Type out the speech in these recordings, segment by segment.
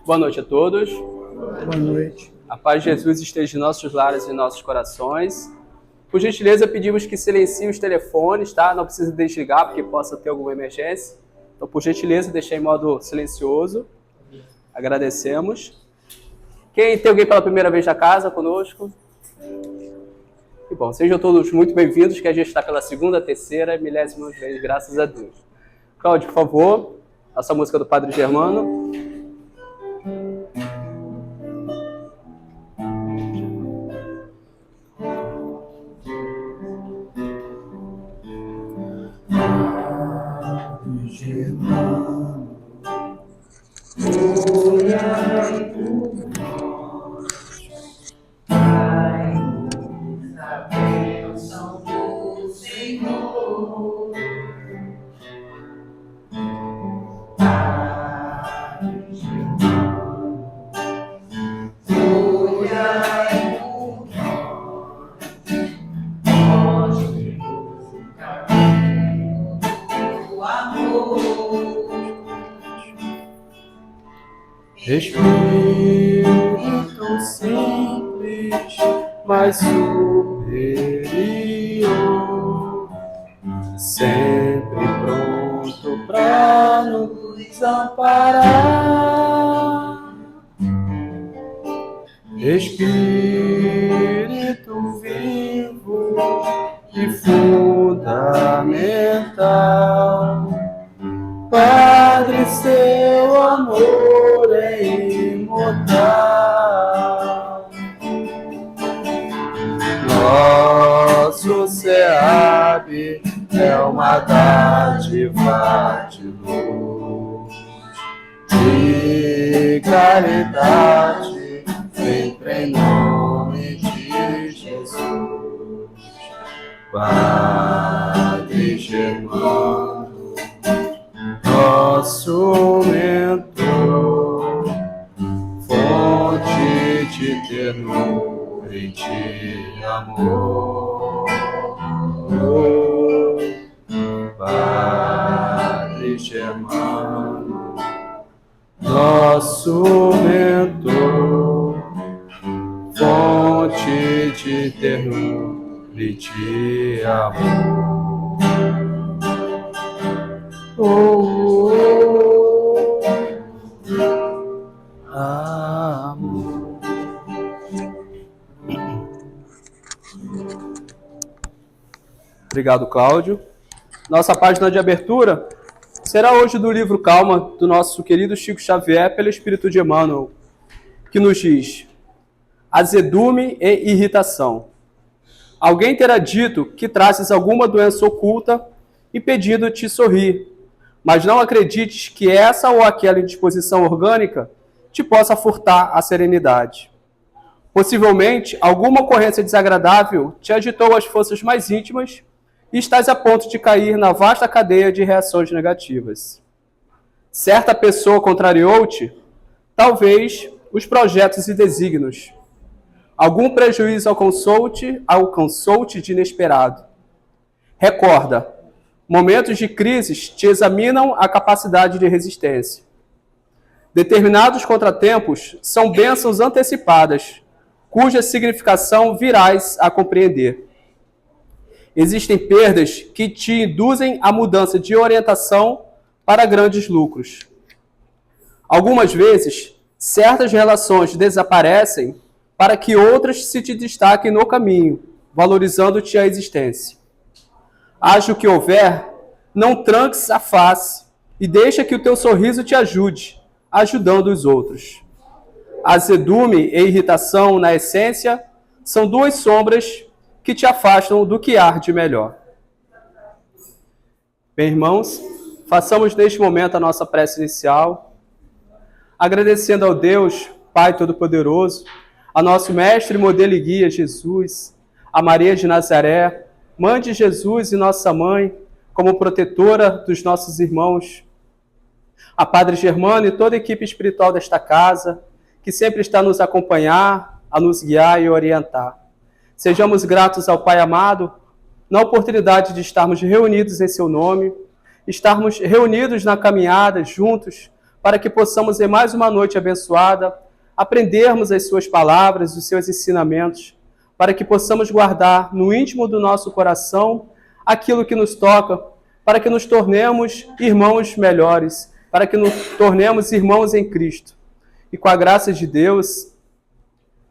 Boa noite a todos. Boa noite. A paz de Jesus esteja em nossos lares e em nossos corações. Por gentileza, pedimos que silenciem os telefones, tá? Não precisa desligar, porque possa ter alguma emergência. Então, por gentileza, deixar em modo silencioso. Agradecemos. Tem alguém pela primeira vez na casa conosco? Que bom, sejam todos muito bem-vindos, que a gente está pela segunda, terceira, milésima vez, graças a Deus. Cláudio, por favor, essa música do Padre Germano. Espírito simples, mas superior, sempre pronto para nos amparar. Espírito vivo e fundamental, Padre, seu amor é imortal. Nosso SEAB é uma dádiva de luz, de caridade, sempre em nome de Jesus. Padre Germano, nosso mentor, fonte de ternura e de amor. Padre Germano, nosso mentor, fonte de ternura e de amor. Amor. Obrigado, Cláudio. Nossa página de abertura será hoje do livro Calma, do nosso querido Chico Xavier, pelo Espírito de Emmanuel, que nos diz: azedume e irritação. Alguém terá dito que trazes alguma doença oculta, impedindo-te sorrir, mas não acredites que essa ou aquela indisposição orgânica te possa furtar a serenidade. Possivelmente, alguma ocorrência desagradável te agitou as forças mais íntimas e estás a ponto de cair na vasta cadeia de reações negativas. Certa pessoa contrariou-te, talvez os projetos e desígnios. Algum prejuízo alcançou-te de inesperado. Recorda, momentos de crises te examinam a capacidade de resistência. Determinados contratempos são bênçãos antecipadas, cuja significação virás a compreender. Existem perdas que te induzem à mudança de orientação para grandes lucros. Algumas vezes, certas relações desaparecem para que outras se te destaquem no caminho, valorizando-te a existência. Haja o que houver, não tranques a face e deixa que o teu sorriso te ajude, ajudando os outros. Azedume e irritação, na essência, são duas sombras que te afastam do que há de melhor. Bem, irmãos, façamos neste momento a nossa prece inicial, agradecendo ao Deus, Pai Todo-Poderoso, a nosso Mestre, modelo e guia, Jesus, a Maria de Nazaré, Mãe de Jesus e nossa Mãe, como protetora dos nossos irmãos, a Padre Germano e toda a equipe espiritual desta casa, que sempre está a nos acompanhar, a nos guiar e orientar. Sejamos gratos ao Pai amado na oportunidade de estarmos reunidos em seu nome, estarmos reunidos na caminhada juntos para que possamos ter mais uma noite abençoada, aprendermos as suas palavras, os seus ensinamentos, para que possamos guardar no íntimo do nosso coração aquilo que nos toca, para que nos tornemos irmãos melhores, para que nos tornemos irmãos em Cristo. E com a graça de Deus,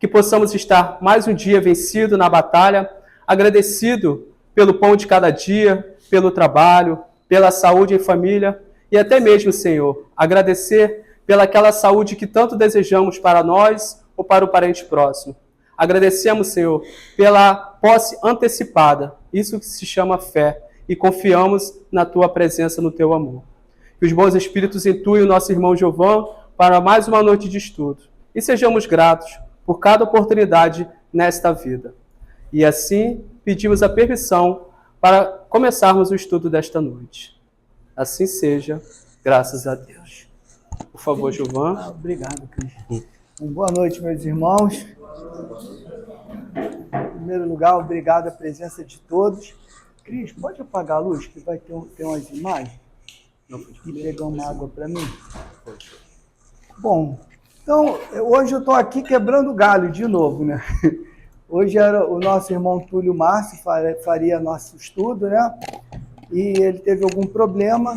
que possamos estar mais um dia vencido na batalha, agradecido pelo pão de cada dia, pelo trabalho, pela saúde em família e até mesmo, Senhor, agradecer pelaquela saúde que tanto desejamos para nós ou para o parente próximo. Agradecemos, Senhor, pela posse antecipada, isso que se chama fé, e confiamos na Tua presença, no Teu amor. Que os bons espíritos intuem o nosso irmão Giovan para mais uma noite de estudo e sejamos gratos por cada oportunidade nesta vida. E assim pedimos a permissão para começarmos o estudo desta noite. Assim seja, graças a Deus. Por favor, Giovan. Obrigado, Cris. Boa noite, meus irmãos. Em primeiro lugar, obrigado à presença de todos. Cris, pode apagar a luz, que vai ter umas imagens? E pegar uma água para mim? Bom, então, hoje eu estou aqui quebrando galho de novo, né? Hoje era o nosso irmão Túlio Márcio, faria nosso estudo, né? E ele teve algum problema,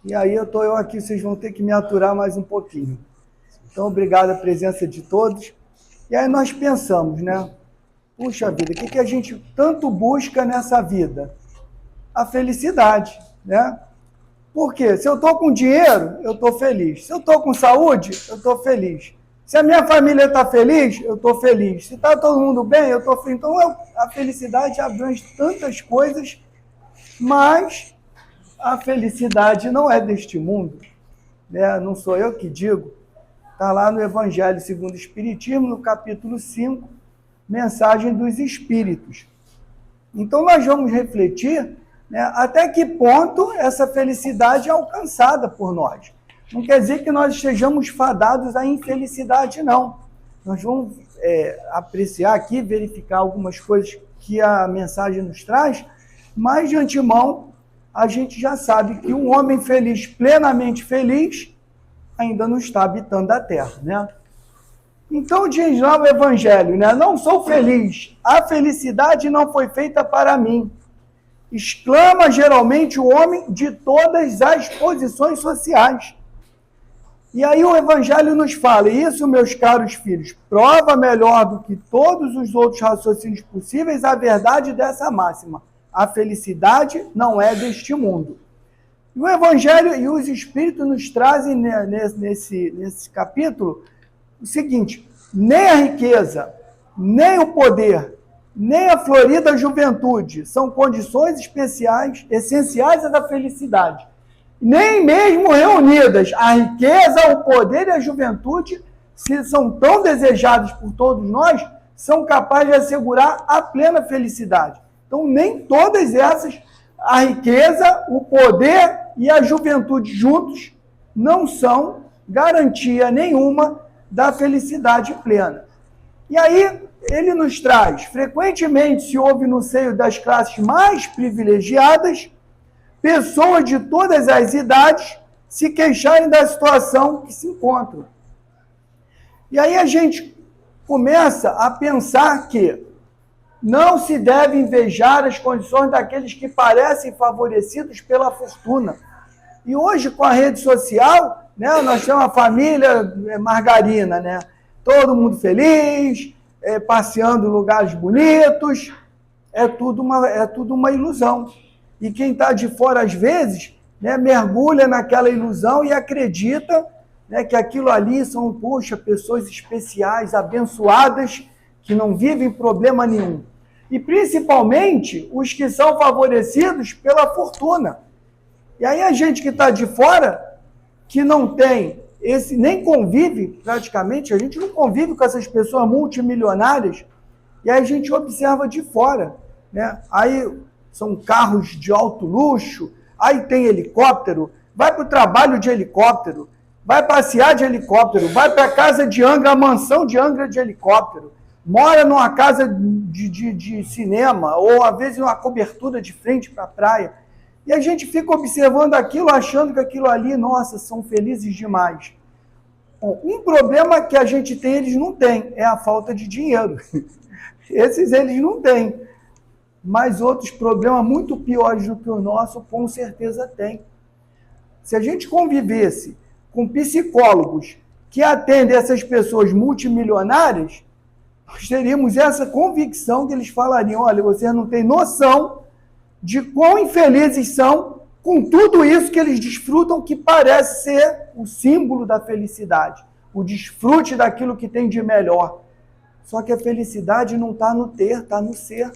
e aí eu aqui, vocês vão ter que me aturar mais um pouquinho. Então, obrigado à presença de todos. E aí nós pensamos, né? Puxa vida, o que a gente tanto busca nessa vida? A felicidade, né? Porque se eu estou com dinheiro, eu estou feliz. Se eu estou com saúde, eu estou feliz. Se a minha família está feliz, eu estou feliz. Se está todo mundo bem, eu estou feliz. Então, a felicidade abrange tantas coisas, mas a felicidade não é deste mundo, né? Não sou eu que digo. Está lá no Evangelho segundo o Espiritismo, no capítulo 5, Mensagem dos Espíritos. Então, nós vamos refletir, né, até que ponto essa felicidade é alcançada por nós. Não quer dizer que nós estejamos fadados à infelicidade, não. Nós vamos apreciar aqui, verificar algumas coisas que a mensagem nos traz, mas de antemão a gente já sabe que um homem feliz, plenamente feliz, ainda não está habitando a terra, né? Então diz lá o Evangelho, né? Não sou feliz, a felicidade não foi feita para mim. Exclama geralmente o homem de todas as posições sociais. E aí o Evangelho nos fala, isso, meus caros filhos, prova melhor do que todos os outros raciocínios possíveis a verdade dessa máxima. A felicidade não é deste mundo. E o Evangelho e os Espíritos nos trazem nesse capítulo o seguinte, nem a riqueza, nem o poder, nem a florida juventude são condições especiais, essenciais da felicidade. Nem mesmo reunidas a riqueza, o poder e a juventude, se são tão desejados por todos nós, são capazes de assegurar a plena felicidade. Então, nem todas essas, a riqueza, o poder e a juventude juntos, não são garantia nenhuma da felicidade plena. E aí, ele nos traz, frequentemente se ouve no seio das classes mais privilegiadas, pessoas de todas as idades se queixarem da situação que se encontram. E aí a gente começa a pensar que não se deve invejar as condições daqueles que parecem favorecidos pela fortuna. E hoje, com a rede social, né, nós temos uma família margarina, né? Todo mundo feliz, passeando em lugares bonitos, é tudo uma ilusão. E quem está de fora, às vezes, né, mergulha naquela ilusão e acredita, né, que aquilo ali são, pessoas especiais, abençoadas, que não vivem problema nenhum. E principalmente os que são favorecidos pela fortuna. E aí a gente que está de fora, que não tem nem convive praticamente, a gente não convive com essas pessoas multimilionárias, e aí a gente observa de fora, né? Aí são carros de alto luxo, aí tem helicóptero, vai para o trabalho de helicóptero, vai passear de helicóptero, vai para a casa de Angra, a mansão de Angra de helicóptero, mora numa casa de cinema, ou às vezes uma cobertura de frente para a praia. E a gente fica observando aquilo, achando que aquilo ali, nossa, são felizes demais. Bom, um problema que a gente tem, eles não têm, é a falta de dinheiro. Esses eles não têm. Mas outros problemas muito piores do que o nosso, com certeza tem. Se a gente convivesse com psicólogos que atendem essas pessoas multimilionárias, nós teríamos essa convicção que eles falariam, olha, você não tem noção de quão infelizes são com tudo isso que eles desfrutam, que parece ser o símbolo da felicidade, o desfrute daquilo que tem de melhor. Só que a felicidade não está no ter, está no ser,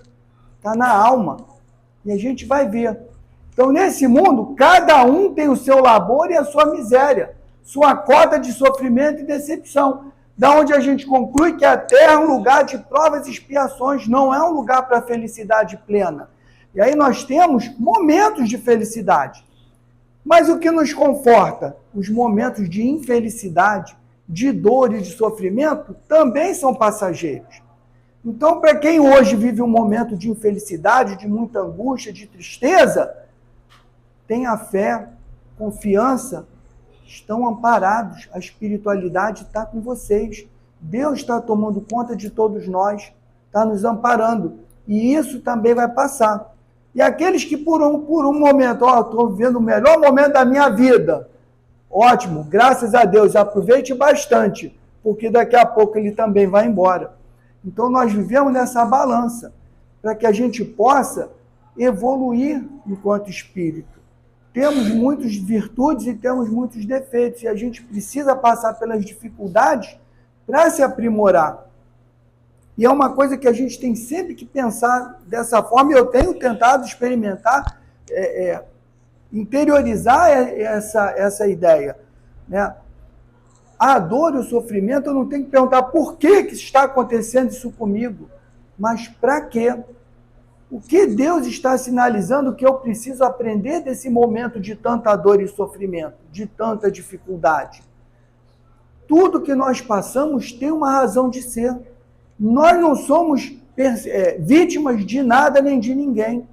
está na alma. E a gente vai ver. Então, nesse mundo, cada um tem o seu labor e a sua miséria, sua cota de sofrimento e decepção. Da onde a gente conclui que a Terra é um lugar de provas e expiações, não é um lugar para a felicidade plena. E aí nós temos momentos de felicidade. Mas o que nos conforta? Os momentos de infelicidade, de dor e de sofrimento também são passageiros. Então, para quem hoje vive um momento de infelicidade, de muita angústia, de tristeza, tenha fé, confiança, estão amparados, a espiritualidade está com vocês. Deus está tomando conta de todos nós, está nos amparando. E isso também vai passar. E aqueles que por um momento, estou vivendo o melhor momento da minha vida, ótimo, graças a Deus, aproveite bastante, porque daqui a pouco ele também vai embora. Então nós vivemos nessa balança, para que a gente possa evoluir enquanto espírito. Temos muitas virtudes e temos muitos defeitos, e a gente precisa passar pelas dificuldades para se aprimorar. E é uma coisa que a gente tem sempre que pensar dessa forma, e eu tenho tentado experimentar, interiorizar essa ideia. Né? A dor e o sofrimento, eu não tenho que perguntar por que está acontecendo isso comigo, mas para quê? O que Deus está sinalizando que eu preciso aprender desse momento de tanta dor e sofrimento, de tanta dificuldade? Tudo que nós passamos tem uma razão de ser. Nós não somos vítimas de nada nem de ninguém.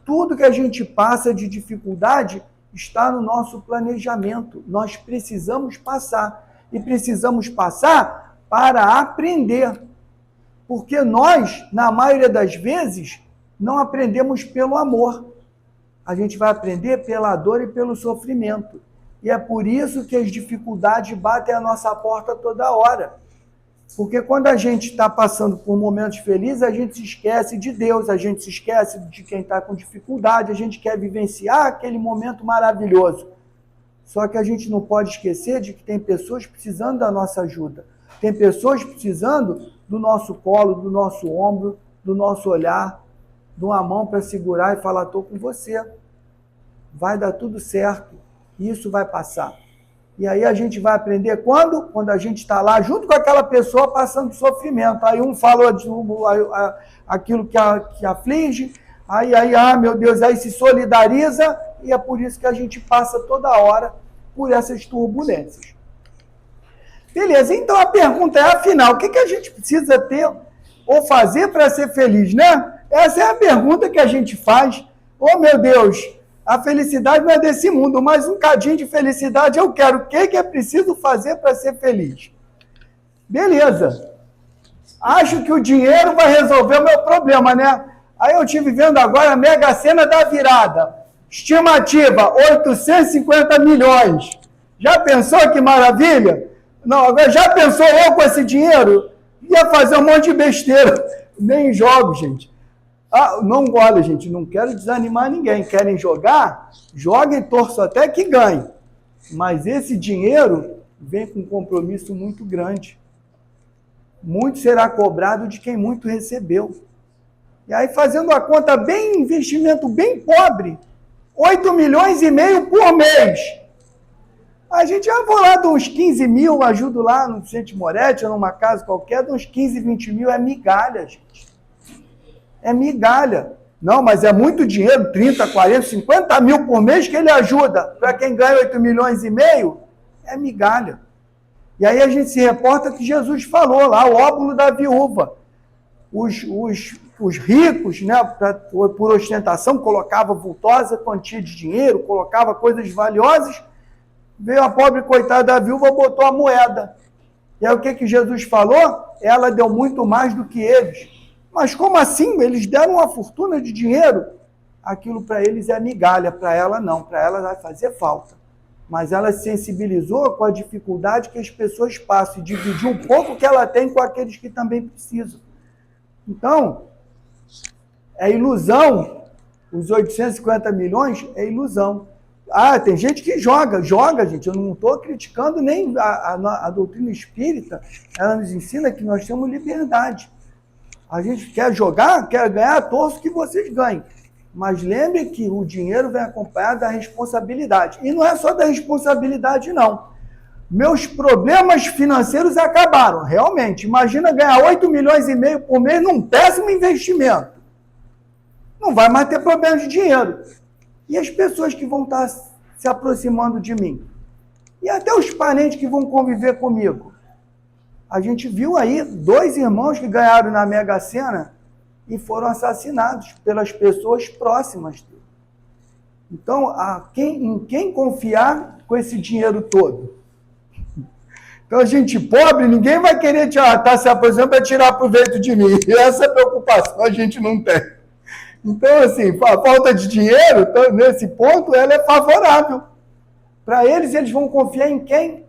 Tudo que a gente passa de dificuldade está no nosso planejamento. Nós precisamos passar. E precisamos passar para aprender. Porque nós, na maioria das vezes, não aprendemos pelo amor. A gente vai aprender pela dor e pelo sofrimento. E é por isso que as dificuldades batem à nossa porta toda hora. Porque quando a gente está passando por momentos felizes, a gente se esquece de Deus, a gente se esquece de quem está com dificuldade, a gente quer vivenciar aquele momento maravilhoso. Só que a gente não pode esquecer de que tem pessoas precisando da nossa ajuda. Tem pessoas precisando do nosso colo, do nosso ombro, do nosso olhar, de uma mão para segurar e falar, estou com você. Vai dar tudo certo. Isso vai passar. E aí a gente vai aprender quando? Quando a gente está lá junto com aquela pessoa passando sofrimento. Aí um falou aquilo que aflige, aí, meu Deus, aí se solidariza, e é por isso que a gente passa toda hora por essas turbulências. Beleza, então a pergunta é, afinal, o que a gente precisa ter ou fazer para ser feliz, né? Essa é a pergunta que a gente faz. Oh, meu Deus, a felicidade não é desse mundo, mas um cadinho de felicidade eu quero. O que é preciso fazer para ser feliz? Beleza. Acho que o dinheiro vai resolver o meu problema, né? Aí eu estive vendo agora a Mega Sena da virada. Estimativa, 850 milhões. Já pensou que maravilha? Não, agora já pensou eu com esse dinheiro? Ia fazer um monte de besteira. Nem jogo, gente. Não olha, gente, não quero desanimar ninguém. Querem jogar? Joguem, torçam até que ganhe. Mas esse dinheiro vem com um compromisso muito grande. Muito será cobrado de quem muito recebeu. E aí, fazendo a conta bem, investimento bem pobre, 8 milhões e meio por mês. A gente já vou lá de uns 15 mil, ajudo lá no Vicente Moretti, ou numa casa qualquer, de uns 15, 20 mil, é migalha, gente. É migalha. Não, mas é muito dinheiro, 30, 40, 50 mil por mês que ele ajuda. Para quem ganha 8 milhões e meio, é migalha. E aí a gente se reporta que Jesus falou lá, o óbolo da viúva. os ricos, né, por ostentação, colocava vultosa quantia de dinheiro, colocava coisas valiosas, veio a pobre coitada da viúva, botou a moeda. E aí o que Jesus falou? Ela deu muito mais do que eles. Mas como assim? Eles deram uma fortuna de dinheiro. Aquilo para eles é migalha, para ela não, para ela vai fazer falta. Mas ela se sensibilizou com a dificuldade que as pessoas passam e dividiu um pouco que ela tem com aqueles que também precisam. Então, é ilusão. Os 850 milhões é ilusão. Ah, tem gente que joga, gente. Eu não estou criticando nem a doutrina espírita. Ela nos ensina que nós temos liberdade. A gente quer jogar, quer ganhar, torço que vocês ganhem. Mas lembre que o dinheiro vem acompanhado da responsabilidade. E não é só da responsabilidade, não. Meus problemas financeiros acabaram, realmente. Imagina ganhar 8 milhões e meio por mês num péssimo investimento. Não vai mais ter problema de dinheiro. E as pessoas que vão estar se aproximando de mim? E até os parentes que vão conviver comigo? A gente viu aí 2 irmãos que ganharam na Mega Sena e foram assassinados pelas pessoas próximas dele. Então, em quem confiar com esse dinheiro todo? Então, a gente pobre, ninguém vai querer estar se aproximando para tirar proveito de mim. E essa preocupação a gente não tem. Então, assim, a falta de dinheiro, nesse ponto, ela é favorável. Para eles vão confiar em quem?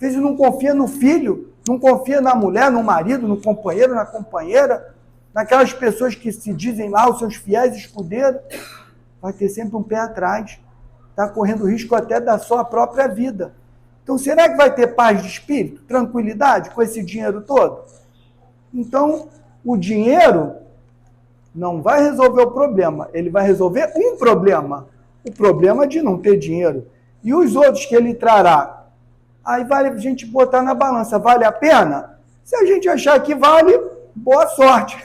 Eles não confiam no filho, não confiam na mulher, no marido, no companheiro, na companheira, naquelas pessoas que se dizem lá os seus fiéis escudeiros. Vai ter sempre um pé atrás. Está correndo risco até da sua própria vida. Então, será que vai ter paz de espírito, tranquilidade com esse dinheiro todo? Então, o dinheiro não vai resolver o problema, ele vai resolver um problema, o problema de não ter dinheiro. E os outros que ele trará? Aí vale a gente botar na balança, vale a pena? Se a gente achar que vale, boa sorte.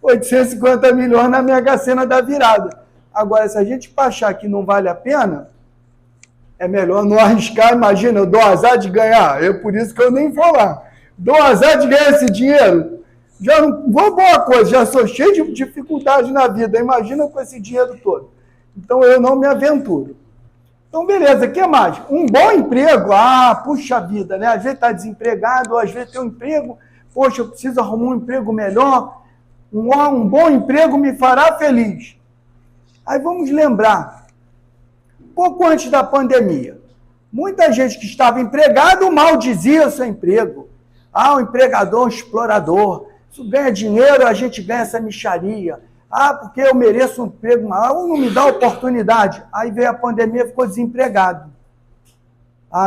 850 milhões na Mega Sena da virada. Agora, se a gente achar que não vale a pena, é melhor não arriscar. Imagina, eu dou azar de ganhar, por isso que eu nem vou lá. Dou azar de ganhar esse dinheiro, já não vou boa coisa, já sou cheio de dificuldade na vida, imagina com esse dinheiro todo. Então eu não me aventuro. Então beleza, o que mais? Um bom emprego, puxa vida, né? Às vezes está desempregado, ou às vezes tem um emprego, poxa, eu preciso arrumar um emprego melhor, um bom emprego me fará feliz. Aí vamos lembrar, pouco antes da pandemia, muita gente que estava empregado maldizia o seu emprego. O empregador, explorador, se ganha dinheiro, a gente ganha essa mixaria. Porque eu mereço um emprego maior, não me dá oportunidade. Aí veio a pandemia e ficou desempregado.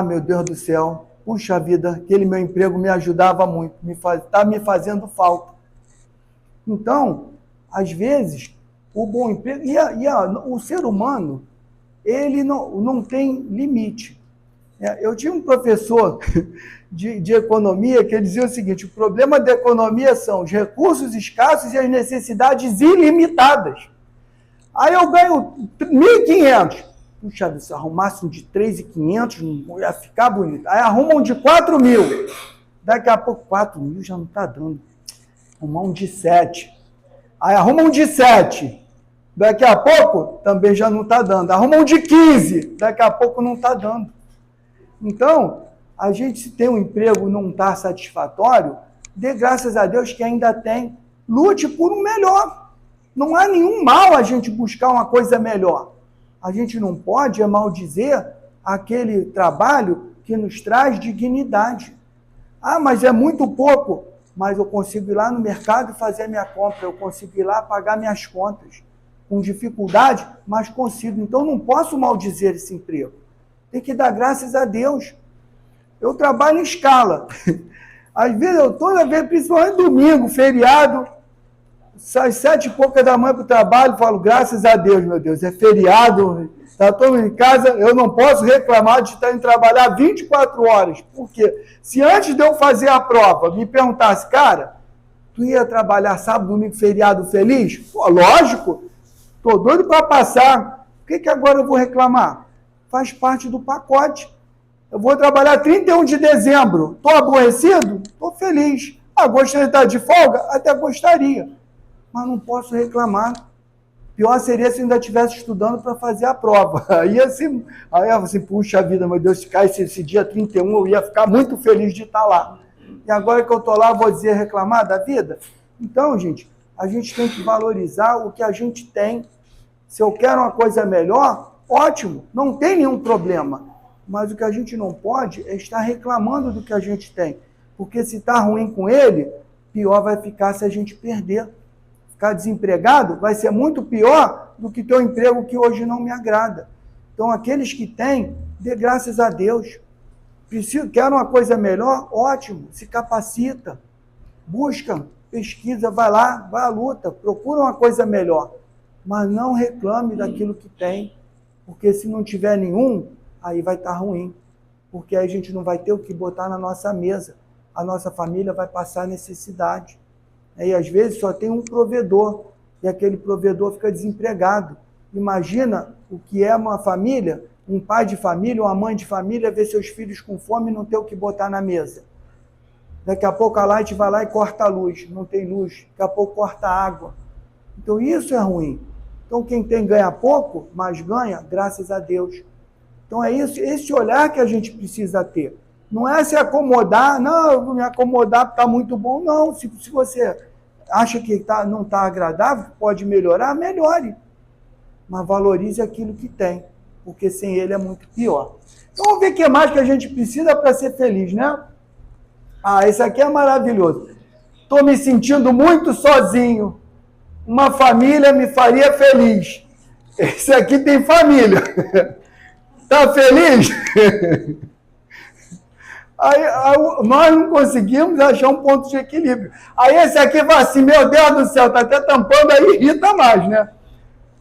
Meu Deus do céu, puxa vida, aquele meu emprego me ajudava muito, está me fazendo falta. Então, às vezes, o bom emprego... o ser humano, ele não tem limite. Eu tinha um professor de economia que ele dizia o seguinte: o problema da economia são os recursos escassos e as necessidades ilimitadas. Aí eu ganho 1.500. Puxa, se arrumasse um de 3.500, ia ficar bonito. Aí arruma um de 4.000. Daqui a pouco, 4.000 já não está dando. Arrumar um de 7. Aí arruma um de 7. Daqui a pouco, também já não está dando. Arruma um de 15. Daqui a pouco não está dando. Então, a gente, se tem um emprego e não está satisfatório, dê graças a Deus que ainda tem. Lute por um melhor. Não há nenhum mal a gente buscar uma coisa melhor. A gente não pode maldizer aquele trabalho que nos traz dignidade. Mas é muito pouco. Mas eu consigo ir lá no mercado e fazer a minha compra. Eu consigo ir lá pagar minhas contas. Com dificuldade, mas consigo. Então, não posso maldizer esse emprego. Tem que dar graças a Deus. Eu trabalho em escala. Às vezes, toda vez, principalmente domingo, feriado, às 7h pouca da manhã para o trabalho, falo, graças a Deus, meu Deus, é feriado, está todo mundo em casa, eu não posso reclamar de estar em trabalhar 24 horas. Por quê? Se antes de eu fazer a prova, me perguntasse, cara, tu ia trabalhar sábado, domingo, feriado feliz? Pô, lógico, estou doido para passar. Por que agora eu vou reclamar? Faz parte do pacote. Eu vou trabalhar 31 de dezembro. Estou aborrecido? Estou feliz. Ah, gostaria de estar de folga? Até gostaria, mas não posso reclamar. Pior seria se eu ainda estivesse estudando para fazer a prova. Aí assim, puxa vida, meu Deus, se caísse esse dia 31, eu ia ficar muito feliz de estar lá. E agora que eu estou lá, vou dizer reclamar da vida? Então, gente, a gente tem que valorizar o que a gente tem. Se eu quero uma coisa melhor, ótimo, não tem nenhum problema. Mas o que a gente não pode é estar reclamando do que a gente tem. Porque se está ruim com ele, pior vai ficar se a gente perder. Ficar desempregado vai ser muito pior do que ter um emprego que hoje não me agrada. Então, aqueles que têm, dê graças a Deus. Quer uma coisa melhor? Ótimo, se capacita, busca, pesquisa, vai lá, vai à luta, procura uma coisa melhor. Mas não reclame daquilo que tem, porque se não tiver nenhum, aí vai estar ruim. Porque aí a gente não vai ter o que botar na nossa mesa. A nossa família vai passar necessidade. E às vezes só tem um provedor, e aquele provedor fica desempregado. Imagina o que é uma família, um pai de família, uma mãe de família, ver seus filhos com fome e não ter o que botar na mesa. Daqui a pouco a Light vai lá e corta a luz, não tem luz. Daqui a pouco corta a água. Então isso é ruim. Então quem tem ganha pouco, mas ganha, graças a Deus. Então é isso, esse olhar que a gente precisa ter. Não é se acomodar, não, eu vou me acomodar porque está muito bom. Não, se você acha que não está agradável, pode melhorar, melhore. Mas valorize aquilo que tem, porque sem ele é muito pior. Então vamos ver o que mais que a gente precisa para ser feliz, né? Ah, esse aqui é maravilhoso. Estou me sentindo muito sozinho. Uma família me faria feliz. Esse aqui tem família. Está feliz? Aí, nós não conseguimos achar um ponto de equilíbrio. Aí esse aqui vai assim, meu Deus do céu, está até tampando, aí irrita mais, né?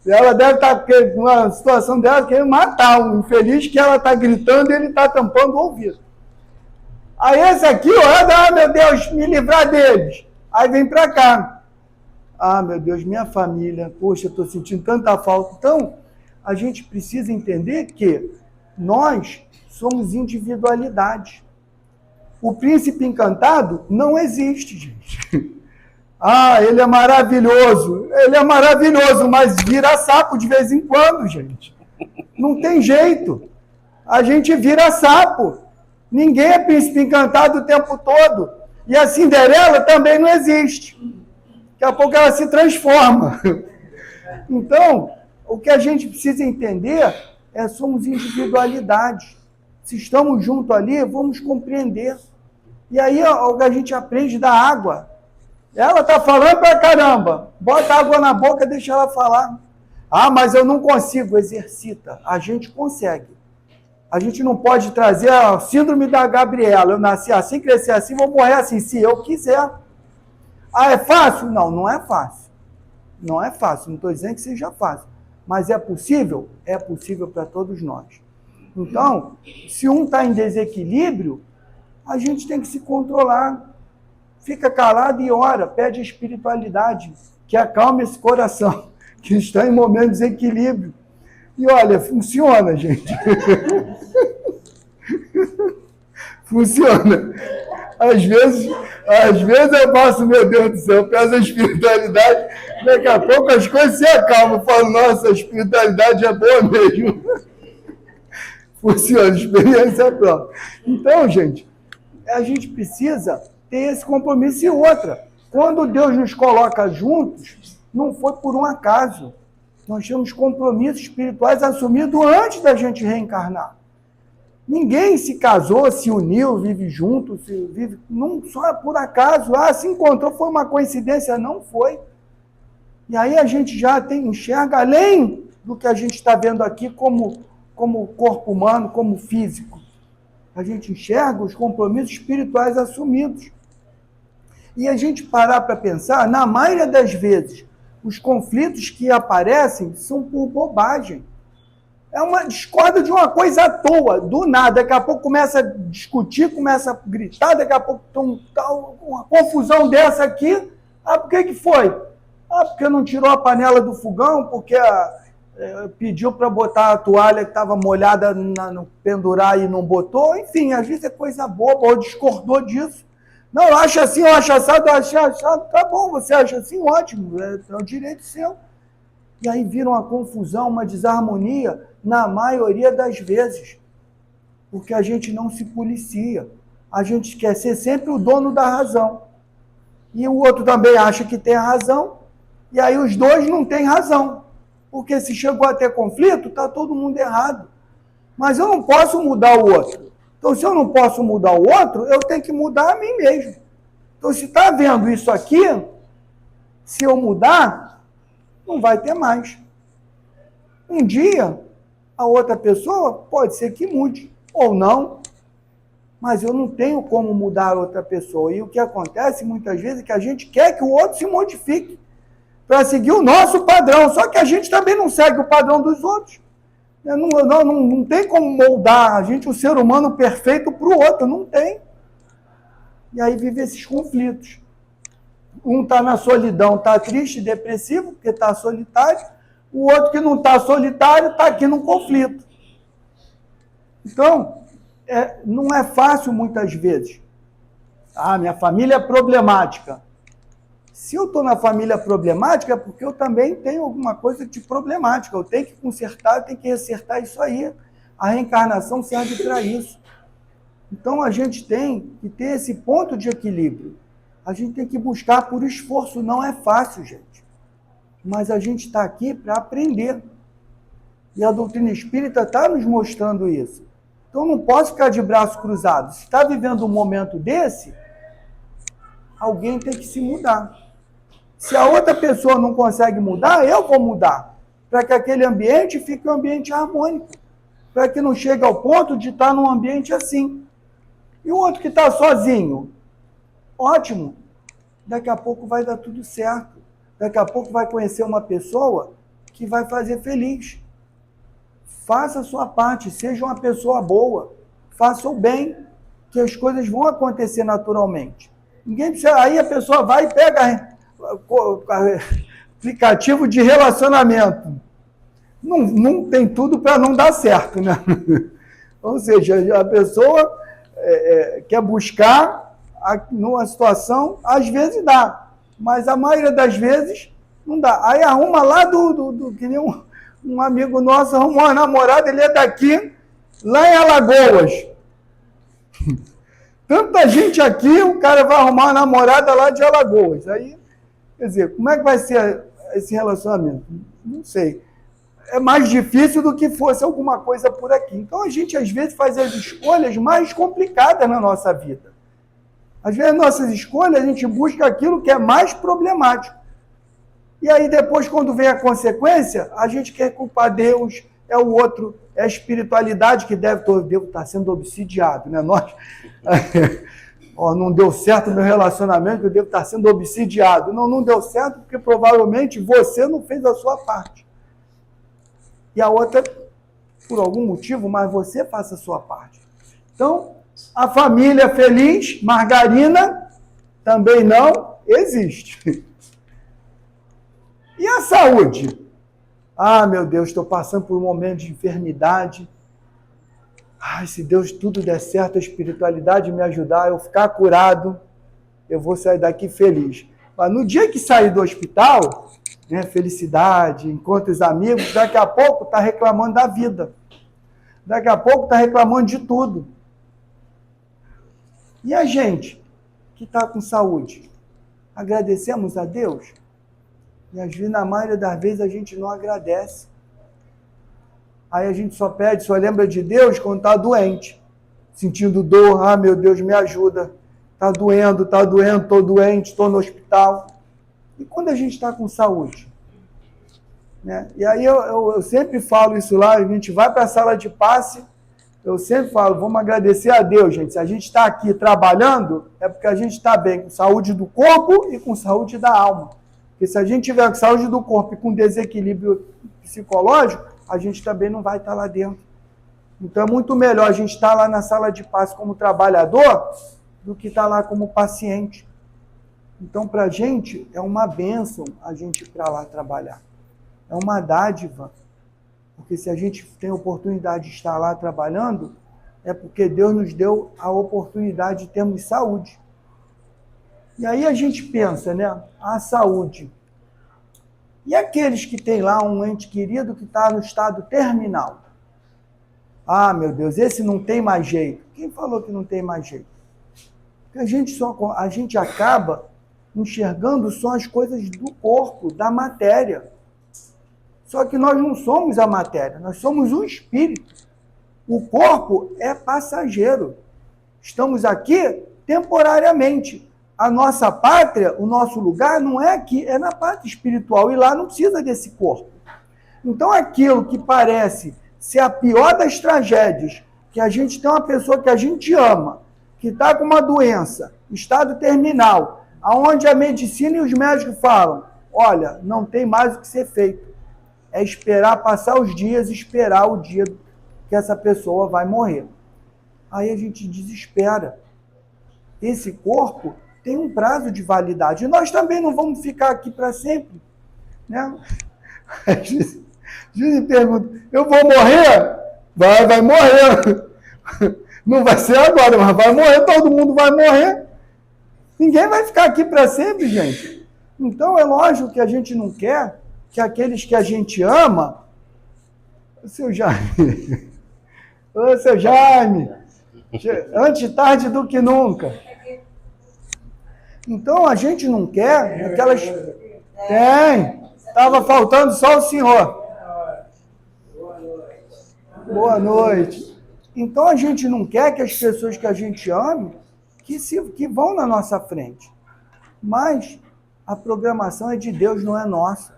Ela deve estar, numa situação dela, querendo matar um infeliz que ela está gritando e ele está tampando o ouvido. Aí esse aqui, ó, meu Deus, me livrar deles. Aí vem para cá. Ah, meu Deus, minha família, poxa, estou sentindo tanta falta. Então, a gente precisa entender que nós somos individualidades. O príncipe encantado não existe, gente. Ah, ele é maravilhoso, mas vira sapo de vez em quando, gente. Não tem jeito. A gente vira sapo. Ninguém é príncipe encantado o tempo todo. E a Cinderela também não existe. Daqui a pouco ela se transforma. Então, o que a gente precisa entender é que somos individualidades. Se estamos juntos ali, vamos compreender. E aí o que a gente aprende da água. Ela está falando pra caramba. Bota água na boca, deixa ela falar. Ah, mas eu não consigo. Exercita. A gente consegue. A gente não pode trazer a síndrome da Gabriela. Eu nasci assim, cresci assim, vou morrer assim, se eu quiser. Ah, é fácil? Não, não é fácil. Não é fácil. Não estou dizendo que seja fácil. Mas é possível? É possível para todos nós. Então, se um está em desequilíbrio, a gente tem que se controlar. Fica calado e ora, pede a espiritualidade, que acalme esse coração, que está em momento de desequilíbrio. E olha, funciona, gente. Funciona. Às vezes eu passo, meu Deus do céu, eu peço a espiritualidade, daqui a pouco as coisas se acalmam. Eu falo, nossa, a espiritualidade é boa mesmo. Funciona, experiência própria. Então, gente, a gente precisa ter esse compromisso. E outra, quando Deus nos coloca juntos, não foi por um acaso. Nós temos compromissos espirituais assumidos antes da gente reencarnar. Ninguém se casou, se uniu, vive junto, não só por acaso. Ah, se encontrou, foi uma coincidência. Não foi. E aí a gente já enxerga, além do que a gente está vendo aqui como corpo humano, como físico. A gente enxerga os compromissos espirituais assumidos. E a gente parar para pensar, na maioria das vezes, os conflitos que aparecem são por bobagem. É uma discórdia de uma coisa à toa, do nada. Daqui a pouco começa a discutir, começa a gritar, daqui a pouco uma confusão dessa aqui. Ah, por que foi? Ah, porque não tirou a panela do fogão, porque pediu para botar a toalha que estava molhada no pendurar e não botou. Enfim, às vezes é coisa boba, ou discordou disso. Não, eu acho assim, eu acho assado, eu acho assado. Tá bom, você acha assim, ótimo, é o direito seu. E aí vira uma confusão, uma desarmonia, na maioria das vezes. Porque a gente não se policia. A gente quer ser sempre o dono da razão. E o outro também acha que tem a razão. E aí os dois não têm razão. Porque se chegou a ter conflito, está todo mundo errado. Mas eu não posso mudar o outro. Então, se eu não posso mudar o outro, eu tenho que mudar a mim mesmo. Então, se está vendo isso aqui, se eu mudar, não vai ter mais. Um dia, a outra pessoa pode ser que mude, ou não, mas eu não tenho como mudar a outra pessoa. E o que acontece muitas vezes é que a gente quer que o outro se modifique para seguir o nosso padrão, só que a gente também não segue o padrão dos outros. Não tem como moldar a gente, o ser humano perfeito, para o outro, não tem. E aí vive esses conflitos. Um está na solidão, está triste, depressivo, porque está solitário. O outro que não está solitário está aqui num conflito. Então, não é fácil muitas vezes. Ah, minha família é problemática. Se eu estou na família problemática, é porque eu também tenho alguma coisa de problemática. Eu tenho que consertar, eu tenho que acertar isso aí. A reencarnação serve para isso. Então, a gente tem que ter esse ponto de equilíbrio. A gente tem que buscar por esforço. Não é fácil, gente. Mas a gente está aqui para aprender. E a doutrina espírita está nos mostrando isso. Então, eu não posso ficar de braço cruzado. Se está vivendo um momento desse, alguém tem que se mudar. Se a outra pessoa não consegue mudar, eu vou mudar. Para que aquele ambiente fique um ambiente harmônico. Para que não chegue ao ponto de estar num ambiente assim. E o outro que está sozinho? Ótimo. Daqui a pouco vai dar tudo certo. Daqui a pouco vai conhecer uma pessoa que vai fazer feliz. Faça a sua parte, seja uma pessoa boa. Faça o bem, que as coisas vão acontecer naturalmente. Ninguém precisa, aí a pessoa vai e pega aplicativo de relacionamento. Não tem tudo para não dar certo, né? Ou seja, a pessoa quer buscar numa situação, às vezes dá, mas a maioria das vezes não dá. Aí arruma lá que nem um amigo nosso arrumou uma namorada, ele é daqui, lá em Alagoas. Tanta gente aqui, o cara vai arrumar uma namorada lá de Alagoas. Aí, quer dizer, como é que vai ser esse relacionamento? Não sei. É mais difícil do que fosse alguma coisa por aqui. Então, a gente, às vezes, faz as escolhas mais complicadas na nossa vida. Às vezes, nossas escolhas, a gente busca aquilo que é mais problemático. E aí, depois, quando vem a consequência, a gente quer culpar Deus, é o outro, é a espiritualidade que deve estar sendo obsidiado, né? Nós... não deu certo o meu relacionamento, eu devo estar sendo obsidiado. Não deu certo porque provavelmente você não fez a sua parte. E a outra, por algum motivo, mas você faça a sua parte. Então, a família feliz, margarina, também não existe. E a saúde? Ah, meu Deus, estou passando por um momento de enfermidade. Ai, se Deus tudo der certo, a espiritualidade me ajudar, eu ficar curado, eu vou sair daqui feliz. Mas no dia que sair do hospital, né, felicidade, encontra os amigos, daqui a pouco está reclamando da vida. Daqui a pouco está reclamando de tudo. E a gente que está com saúde? Agradecemos a Deus? E às vezes, na maioria das vezes, a gente não agradece. Aí a gente só pede, só lembra de Deus quando está doente. Sentindo dor, ah, meu Deus, me ajuda. Está doendo, estou doente, estou no hospital. E quando a gente está com saúde? Né? E aí eu sempre falo isso lá, a gente vai para a sala de passe, eu sempre falo, vamos agradecer a Deus, gente. Se a gente está aqui trabalhando, é porque a gente está bem com saúde do corpo e com saúde da alma. Porque se a gente tiver com saúde do corpo e com desequilíbrio psicológico, a gente também não vai estar lá dentro. Então é muito melhor a gente estar lá na sala de passe como trabalhador do que estar lá como paciente. Então, para a gente, é uma bênção a gente ir para lá trabalhar. É uma dádiva. Porque se a gente tem a oportunidade de estar lá trabalhando, é porque Deus nos deu a oportunidade de termos saúde. E aí a gente pensa, né? A saúde. E aqueles que têm lá um ente querido que está no estado terminal? Ah, meu Deus, esse não tem mais jeito. Quem falou que não tem mais jeito? Porque a gente acaba enxergando só as coisas do corpo, da matéria. Só que nós não somos a matéria, nós somos o espírito. O corpo é passageiro. Estamos aqui temporariamente. A nossa pátria, o nosso lugar não é aqui, é na pátria espiritual. E lá não precisa desse corpo. Então aquilo que parece ser a pior das tragédias, que a gente tem uma pessoa que a gente ama, que está com uma doença, estado terminal, aonde a medicina e os médicos falam, olha, não tem mais o que ser feito. É esperar passar os dias, esperar o dia que essa pessoa vai morrer. Aí a gente desespera. Esse corpo tem um prazo de validade. E nós também não vamos ficar aqui para sempre. Né? Me pergunta, eu vou morrer? Vai morrer. Não vai ser agora, mas vai morrer, todo mundo vai morrer. Ninguém vai ficar aqui para sempre, gente. Então é lógico que a gente não quer que aqueles que a gente ama... Ô, seu Jaime, antes tarde do que nunca. Então a gente não quer aquelas... Tem, estava faltando só o senhor. Boa noite. Então a gente não quer que as pessoas que a gente ame que vão na nossa frente. Mas a programação é de Deus, não é nossa.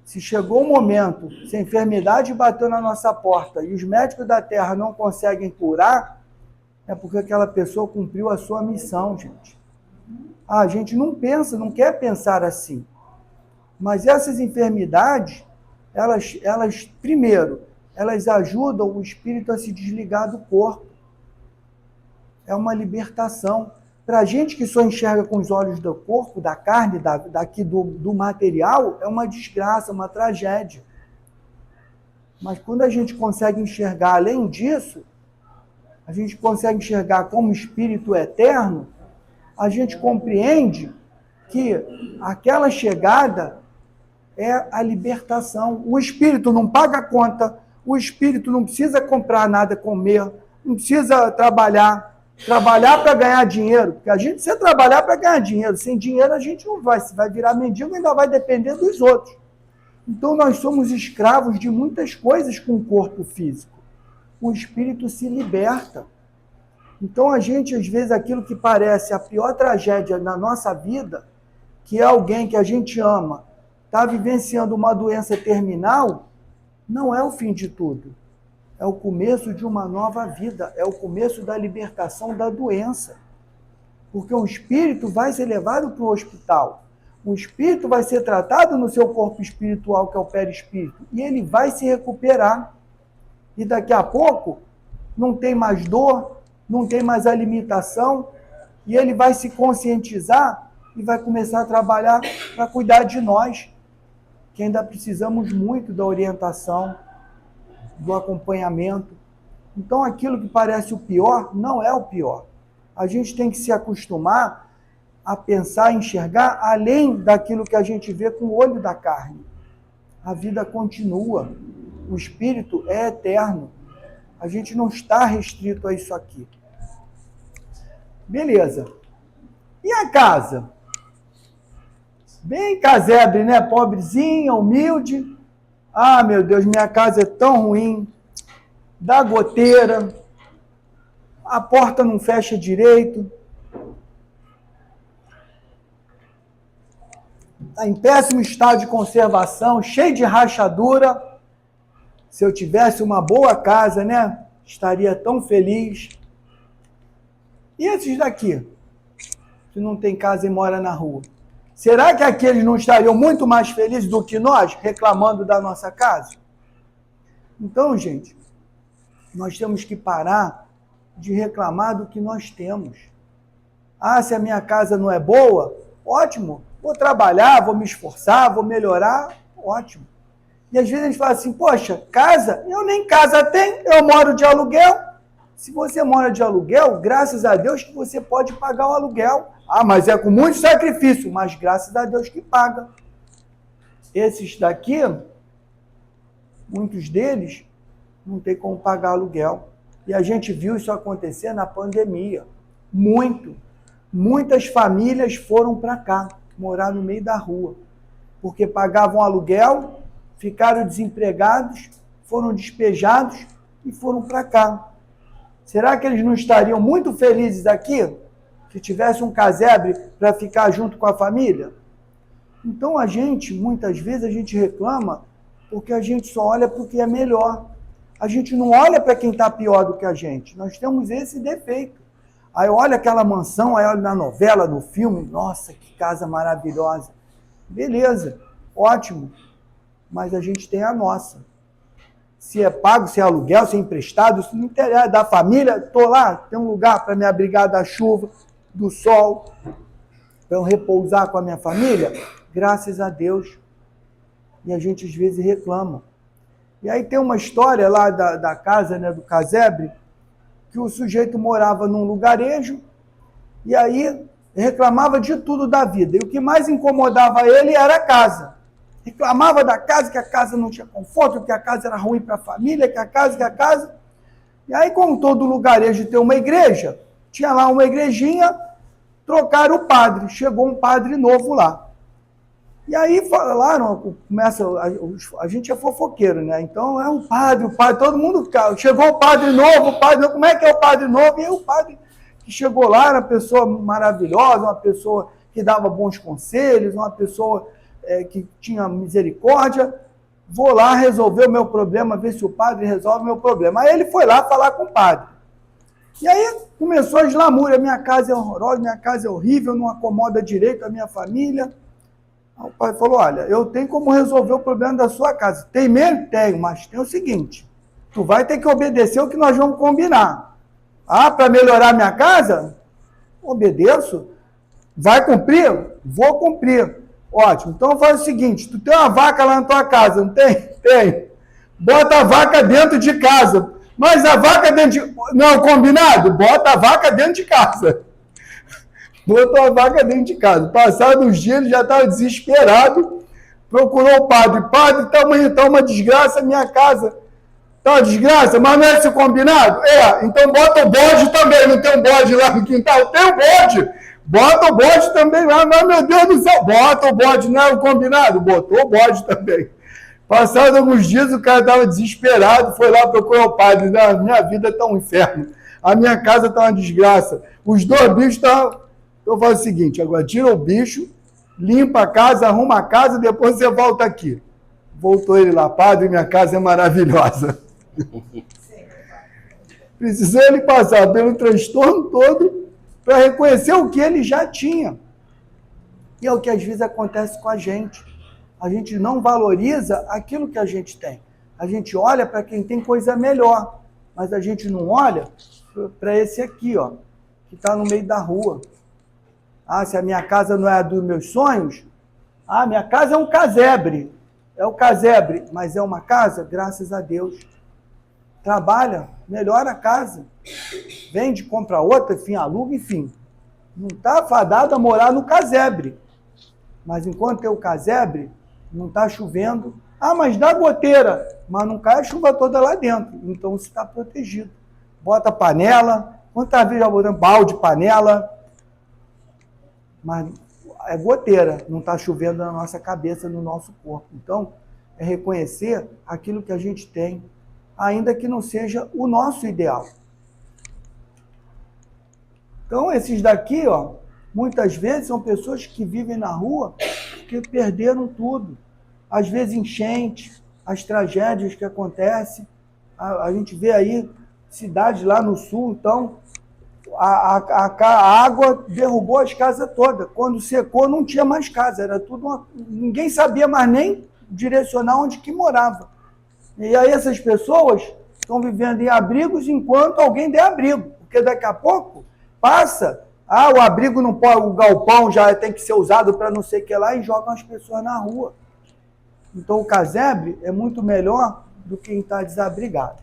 Se chegou um momento, se a enfermidade bateu na nossa porta e os médicos da Terra não conseguem curar, é porque aquela pessoa cumpriu a sua missão, gente. A gente não pensa, não quer pensar assim. Mas essas enfermidades, elas primeiro, elas ajudam o espírito a se desligar do corpo. É uma libertação. Para a gente que só enxerga com os olhos do corpo, da carne, daqui do material, é uma desgraça, uma tragédia. Mas quando a gente consegue enxergar além disso, a gente consegue enxergar como espírito eterno, a gente compreende que aquela chegada é a libertação. O espírito não paga conta, o espírito não precisa comprar nada, comer, não precisa trabalhar para ganhar dinheiro, porque a gente precisa trabalhar para ganhar dinheiro. Sem dinheiro a gente não vai virar mendigo, ainda vai depender dos outros. Então nós somos escravos de muitas coisas com o corpo físico. O espírito se liberta. Então a gente, às vezes, aquilo que parece a pior tragédia na nossa vida, que é alguém que a gente ama, está vivenciando uma doença terminal, não é o fim de tudo. É o começo de uma nova vida, é o começo da libertação da doença. Porque o espírito vai ser levado para o hospital, o espírito vai ser tratado no seu corpo espiritual, que é o perispírito, e ele vai se recuperar. E daqui a pouco, não tem mais dor, não tem mais a limitação, e ele vai se conscientizar e vai começar a trabalhar para cuidar de nós, que ainda precisamos muito da orientação, do acompanhamento. Então aquilo que parece o pior, não é o pior. A gente tem que se acostumar a pensar, enxergar além daquilo que a gente vê com o olho da carne. A vida continua, o espírito é eterno. A gente não está restrito a isso aqui. Beleza. E a casa? Bem casebre, né? Pobrezinha, humilde. Ah, meu Deus, minha casa é tão ruim. Dá goteira. A porta não fecha direito. Está em péssimo estado de conservação, cheio de rachadura. Se eu tivesse uma boa casa, né? Estaria tão feliz. E esses daqui, que não tem casa e mora na rua? Será que aqueles não estariam muito mais felizes do que nós, reclamando da nossa casa? Então, gente, nós temos que parar de reclamar do que nós temos. Ah, se a minha casa não é boa, ótimo, vou trabalhar, vou me esforçar, vou melhorar, ótimo. E às vezes a gente fala assim, poxa, casa? Eu nem casa tenho, eu moro de aluguel. Se você mora de aluguel, graças a Deus que você pode pagar o aluguel. Ah, mas é com muito sacrifício, mas graças a Deus que paga. Esses daqui, muitos deles, não tem como pagar aluguel. E a gente viu isso acontecer na pandemia. Muitas famílias foram para cá, morar no meio da rua, porque pagavam aluguel, ficaram desempregados, foram despejados e foram para cá. Será que eles não estariam muito felizes aqui, se tivesse um casebre para ficar junto com a família? Então muitas vezes a gente reclama porque a gente só olha para o que é melhor. A gente não olha para quem está pior do que a gente. Nós temos esse defeito. Aí olha aquela mansão, aí olha na novela, no filme, nossa, que casa maravilhosa. Beleza, ótimo, mas a gente tem a nossa. Se é pago, se é aluguel, se é emprestado, se não interessa, da família, estou lá, tem um lugar para me abrigar da chuva, do sol, para eu repousar com a minha família, graças a Deus. E a gente às vezes reclama. E aí tem uma história lá da casa, né, do casebre, que o sujeito morava num lugarejo e aí reclamava de tudo da vida. E o que mais incomodava ele era a casa. Reclamava da casa, que a casa não tinha conforto, que a casa era ruim para a família, que a casa. E aí, como todo lugarejo tem uma igreja, tinha lá uma igrejinha, trocaram o padre. Chegou um padre novo lá. E aí falaram, a gente é fofoqueiro, né? Então é o padre, todo mundo, chegou o padre novo, como é que é o padre novo? E aí o padre que chegou lá era uma pessoa maravilhosa, uma pessoa que dava bons conselhos, uma pessoa que tinha misericórdia. Vou lá resolver o meu problema, ver se o padre resolve o meu problema. Aí ele foi lá falar com o padre. E aí começou a eslamúria, minha casa é horrorosa, minha casa é horrível, não acomoda direito a minha família. Aí o pai falou, olha, eu tenho como resolver o problema da sua casa. Tem mesmo? Tenho, mas tem o seguinte, tu vai ter que obedecer o que nós vamos combinar. Ah, para melhorar minha casa? Obedeço. Vai cumprir? Vou cumprir. Ótimo, então faz o seguinte, tu tem uma vaca lá na tua casa, não tem? Tem. Bota a vaca dentro de casa. Mas a vaca dentro de... Não, combinado? Bota a vaca dentro de casa. Botou a vaca dentro de casa. Passados uns dias, ele já estava desesperado. Procurou o padre. Padre, tá uma desgraça minha casa. Tá uma desgraça, mas não é esse combinado? Então bota o bode também. Não tem um bode lá no quintal? Tem um bode. Bota o bode também lá. Mas, meu Deus do céu, bota o bode. Não é o combinado? Botou o bode também. Passados alguns dias, o cara estava desesperado. Foi lá procurar o padre. Minha vida está um inferno. A minha casa está uma desgraça. Os dois bichos estão... Então faz o seguinte, agora tira o bicho, limpa a casa, arruma a casa, depois você volta aqui. Voltou ele lá, padre, minha casa é maravilhosa. Precisou ele passar pelo transtorno todo para reconhecer o que ele já tinha. E é o que às vezes acontece com a gente. A gente não valoriza aquilo que a gente tem. A gente olha para quem tem coisa melhor, mas a gente não olha para esse aqui, ó, que está no meio da rua. Ah, se a minha casa não é a dos meus sonhos, minha casa é um casebre. É o casebre, mas é uma casa, graças a Deus. Trabalha, melhora a casa. Vende, compra outra, enfim, aluga, enfim. Não está fadado a morar no casebre. Mas enquanto tem o casebre, não está chovendo. Mas dá goteira, mas não cai a chuva toda lá dentro. Então você está protegido. Bota panela, quantas vezes já botando balde, panela, mas é goteira, não está chovendo na nossa cabeça, no nosso corpo. Então, é reconhecer aquilo que a gente tem, ainda que não seja o nosso ideal. Então, esses daqui, ó, muitas vezes são pessoas que vivem na rua porque perderam tudo. Às vezes enchente, as tragédias que acontecem. A gente vê aí cidades lá no sul, então... A água derrubou as casas todas. Quando secou, não tinha mais casa. Era tudo ninguém sabia mais nem direcionar onde que morava. E aí essas pessoas estão vivendo em abrigos enquanto alguém der abrigo. Porque daqui a pouco passa, o abrigo não pode, o galpão já tem que ser usado para não sei o que lá, e jogam as pessoas na rua. Então o casebre é muito melhor do que quem está desabrigado.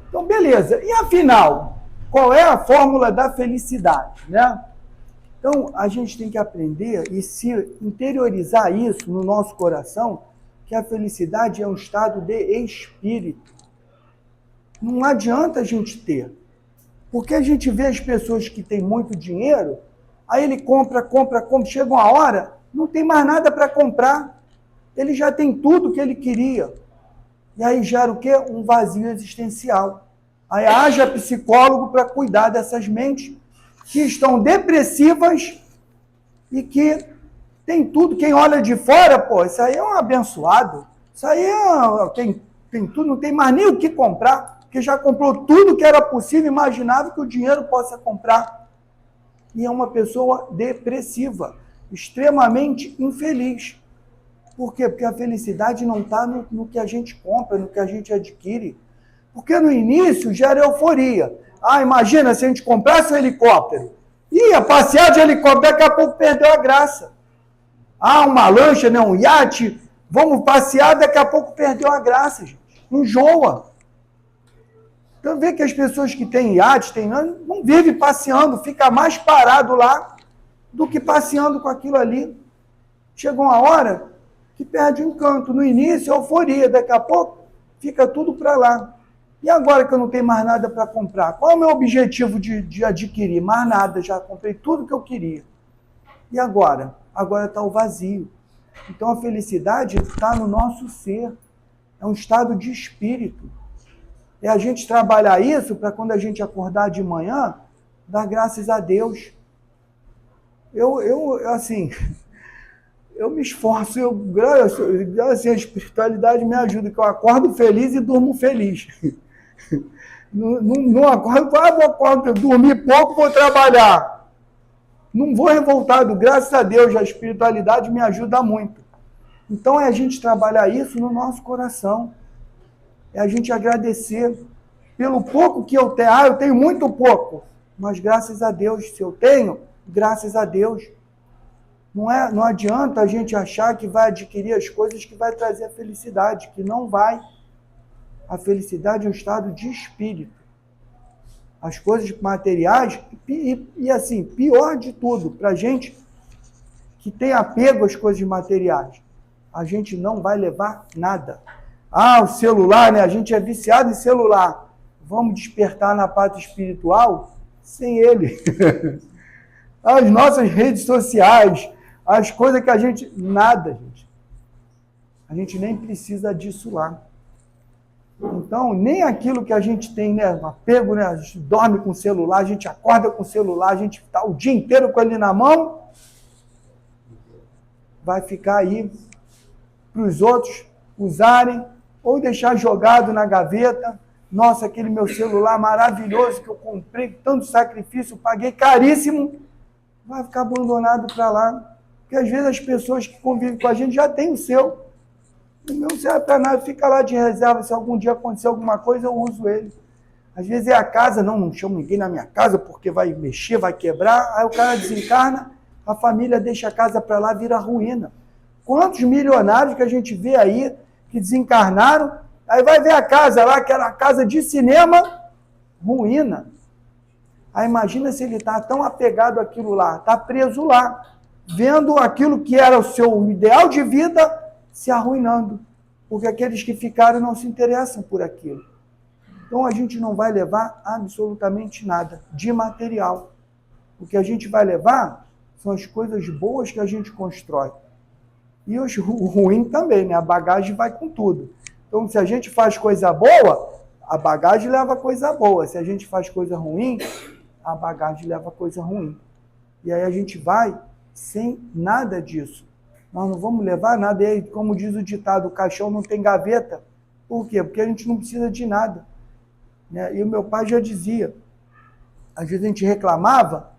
Então, beleza. E afinal, qual é a fórmula da felicidade, né? Então, a gente tem que aprender e se interiorizar isso no nosso coração, que a felicidade é um estado de espírito. Não adianta a gente ter. Porque a gente vê as pessoas que têm muito dinheiro, aí ele compra, chega uma hora, não tem mais nada para comprar. Ele já tem tudo que ele queria. E aí gera o quê? Um vazio existencial. Aí haja psicólogo para cuidar dessas mentes que estão depressivas e que tem tudo. Quem olha de fora, pô, isso aí é um abençoado. Isso aí tem tudo, não tem mais nem o que comprar, porque já comprou tudo que era possível, imaginável que o dinheiro possa comprar. E é uma pessoa depressiva, extremamente infeliz. Por quê? Porque a felicidade não está no que a gente compra, no que a gente adquire. Porque no início gera euforia. Ah, imagina se a gente comprasse um helicóptero. Ia passear de helicóptero, daqui a pouco perdeu a graça. Ah, uma lancha, né, um iate, vamos passear, daqui a pouco perdeu a graça, gente. Enjoa. Então vê que as pessoas que têm iate, não vivem passeando, fica mais parado lá do que passeando com aquilo ali. Chega uma hora que perde o encanto. No início, euforia, daqui a pouco fica tudo para lá. E agora que eu não tenho mais nada para comprar? Qual é o meu objetivo de adquirir? Mais nada, já comprei tudo que eu queria. E agora? Agora está o vazio. Então a felicidade está no nosso ser. É um estado de espírito. É a gente trabalhar isso para quando a gente acordar de manhã, dar graças a Deus. Assim, eu me esforço, assim, a espiritualidade me ajuda, que eu acordo feliz e durmo feliz. Não acordo, vou dormir pouco, vou trabalhar. Não vou revoltado, graças a Deus, a espiritualidade me ajuda muito. Então é a gente trabalhar isso no nosso coração. É a gente agradecer pelo pouco que eu tenho. Ah, eu tenho muito pouco, mas graças a Deus, se eu tenho, graças a Deus. Não adianta a gente achar que vai adquirir as coisas que vai trazer a felicidade, que não vai. A felicidade é um estado de espírito. As coisas materiais, e assim, pior de tudo, para a gente que tem apego às coisas materiais, a gente não vai levar nada. Ah, o celular, né? A gente é viciado em celular. Vamos despertar na parte espiritual sem ele. As nossas redes sociais, as coisas que a gente... Nada, gente. A gente nem precisa disso lá. Então, nem aquilo que a gente tem, né? Apego, né? A gente dorme com o celular, a gente acorda com o celular, a gente está o dia inteiro com ele na mão, vai ficar aí para os outros usarem ou deixar jogado na gaveta. Nossa, aquele meu celular maravilhoso que eu comprei, tanto sacrifício, paguei caríssimo, vai ficar abandonado para lá. Porque às vezes as pessoas que convivem com a gente já têm o seu. O meu não serve para nada, fica lá de reserva. Se algum dia acontecer alguma coisa, eu uso ele. Às vezes é a casa, não chamo ninguém na minha casa porque vai mexer, vai quebrar. Aí o cara desencarna, a família deixa a casa para lá, vira ruína. Quantos milionários que a gente vê aí que desencarnaram, aí vai ver a casa lá, que era a casa de cinema, ruína. Aí imagina se ele está tão apegado àquilo lá, está preso lá, vendo aquilo que era o seu ideal de vida se arruinando, porque aqueles que ficaram não se interessam por aquilo. Então a gente não vai levar absolutamente nada de material. O que a gente vai levar são as coisas boas que a gente constrói. E o ruim também, né? A bagagem vai com tudo. Então, se a gente faz coisa boa, a bagagem leva coisa boa. Se a gente faz coisa ruim, a bagagem leva coisa ruim. E aí a gente vai sem nada disso. Nós não vamos levar nada. E aí, como diz o ditado, o caixão não tem gaveta. Por quê? Porque a gente não precisa de nada. E o meu pai já dizia, às vezes a gente reclamava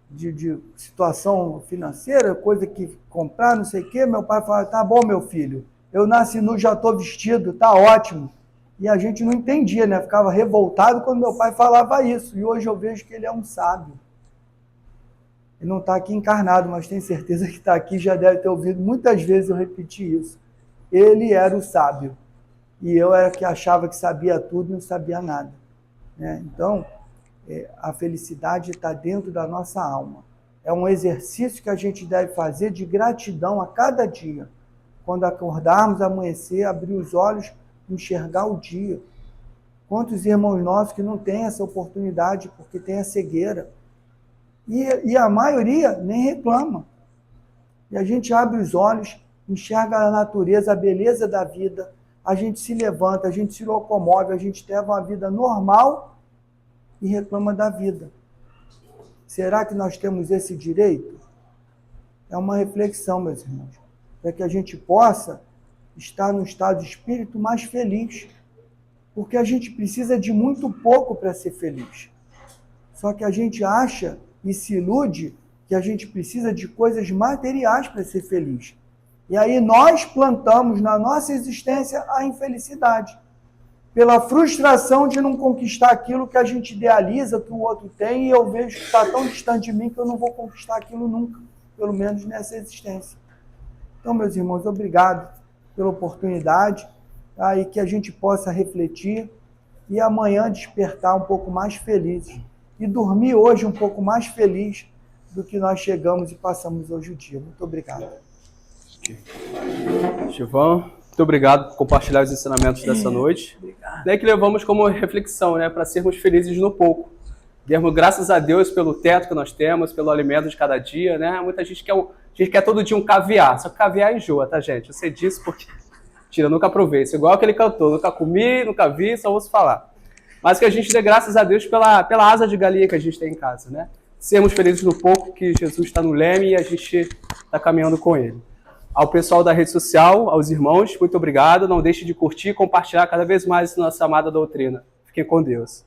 de situação financeira, coisa que comprar, não sei o quê, meu pai falava, tá bom, meu filho, eu nasci nu, já estou vestido, tá ótimo. E a gente não entendia, né? Ficava revoltado quando meu pai falava isso. E hoje eu vejo que ele é um sábio. Ele não está aqui encarnado, mas tenho certeza que está aqui, já deve ter ouvido muitas vezes eu repetir isso. Ele era o sábio. E eu era que achava que sabia tudo e não sabia nada. né? Então, a felicidade está dentro da nossa alma. É um exercício que a gente deve fazer de gratidão a cada dia. Quando acordarmos, amanhecer, abrir os olhos, enxergar o dia. Quantos irmãos nossos que não têm essa oportunidade porque tem a cegueira? E a maioria nem reclama. E a gente abre os olhos, enxerga a natureza, a beleza da vida, a gente se levanta, a gente se locomove, a gente leva uma vida normal e reclama da vida. Será que nós temos esse direito? É uma reflexão, meus irmãos, para que a gente possa estar num estado de espírito mais feliz, porque a gente precisa de muito pouco para ser feliz. Só que a gente acha e se ilude que a gente precisa de coisas materiais para ser feliz. E aí nós plantamos na nossa existência a infelicidade, pela frustração de não conquistar aquilo que a gente idealiza, que o outro tem, e eu vejo que está tão distante de mim que eu não vou conquistar aquilo nunca, pelo menos nessa existência. Então, meus irmãos, obrigado pela oportunidade, tá? E que a gente possa refletir e amanhã despertar um pouco mais felizes e dormir hoje um pouco mais feliz do que nós chegamos e passamos hoje o dia. Muito obrigado. Givan, muito obrigado por compartilhar os ensinamentos dessa noite. Né, que levamos como reflexão, né, para sermos felizes no pouco. Demos graças a Deus pelo teto que nós temos, pelo alimento de cada dia, né? Muita gente quer todo dia um caviar, só que caviar enjoa, tá, gente? Eu sei disso porque eu nunca provei. Isso é igual aquele cantor, nunca comi, nunca vi, só ouço falar. Mas que a gente dê graças a Deus pela asa de galinha que a gente tem em casa, né? Sermos felizes no pouco, que Jesus está no leme e a gente está caminhando com ele. Ao pessoal da rede social, aos irmãos, muito obrigado. Não deixe de curtir e compartilhar cada vez mais nossa amada doutrina. Fiquem com Deus.